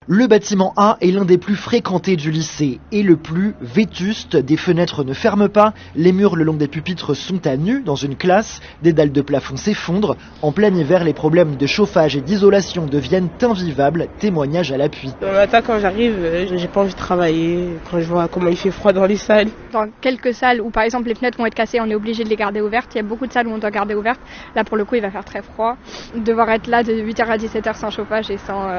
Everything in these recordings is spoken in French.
Le bâtiment A est l'un des plus fréquentés du lycée et le plus vétuste. Des fenêtres ne ferment pas, les murs le long des pupitres sont à nu dans une classe, des dalles de plafond s'effondrent. En plein hiver, les problèmes de chauffage et d'isolation deviennent invivables, témoignage à l'appui. Le matin quand j'arrive, j'ai pas envie de travailler, quand je vois comment il fait froid dans les salles. Dans quelques salles où par exemple les fenêtres vont être cassées, on est obligé de les garder ouvertes. Il y a beaucoup de salles où on doit garder ouvertes. Là pour le coup il va faire très froid. Devoir être là de 8h à 17h sans chauffage et sans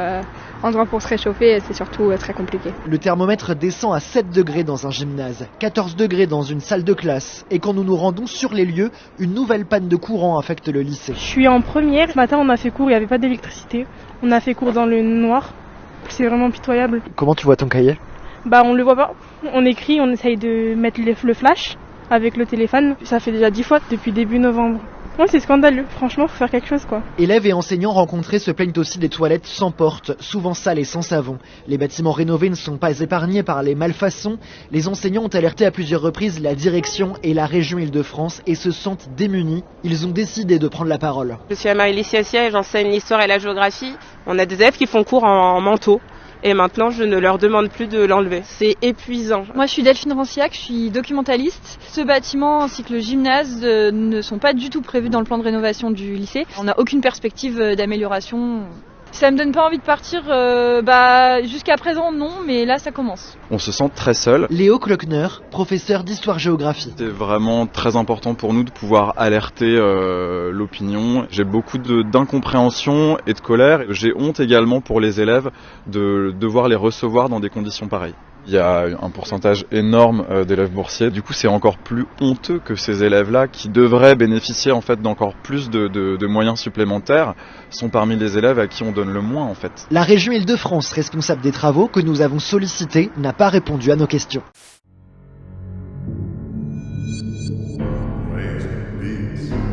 endroit pour se réchauffer, c'est surtout très compliqué. Le thermomètre descend à 7 degrés dans un gymnase, 14 degrés dans une salle de classe. Et quand nous nous rendons sur les lieux, une nouvelle panne de courant affecte le lycée. Je suis en première. Ce matin on a fait cours, il n'y avait pas d'électricité. On a fait cours dans le noir. C'est vraiment pitoyable. Comment tu vois ton cahier ? On le voit pas. On écrit, on essaye de mettre le flash avec le téléphone. Ça fait déjà 10 fois depuis début novembre. Ouais, c'est scandaleux. Franchement, faut faire quelque chose, quoi. Élèves et enseignants rencontrés se plaignent aussi des toilettes sans porte, souvent sales et sans savon. Les bâtiments rénovés ne sont pas épargnés par les malfaçons. Les enseignants ont alerté à plusieurs reprises la direction et la région Île-de-France et se sentent démunis. Ils ont décidé de prendre la parole. Je suis Marie Cia et j'enseigne l'histoire et la géographie. On a des élèves qui font cours en manteau. Et maintenant, je ne leur demande plus de l'enlever. C'est épuisant. Moi, je suis Delphine Ranciac, je suis documentaliste. Ce bâtiment ainsi que le gymnase ne sont pas du tout prévus dans le plan de rénovation du lycée. On n'a aucune perspective d'amélioration. Ça me donne pas envie de partir, jusqu'à présent non, mais là ça commence. On se sent très seul. Léo Klockner, professeur d'histoire-géographie. C'est vraiment très important pour nous de pouvoir alerter l'opinion. J'ai beaucoup d'incompréhension et de colère. J'ai honte également pour les élèves de devoir les recevoir dans des conditions pareilles. Il y a un pourcentage énorme d'élèves boursiers. Du coup, c'est encore plus honteux que ces élèves-là, qui devraient bénéficier en fait d'encore plus de moyens supplémentaires, sont parmi les élèves à qui on donne le moins en fait. La région Île-de-France, responsable des travaux que nous avons sollicités, n'a pas répondu à nos questions. Beats.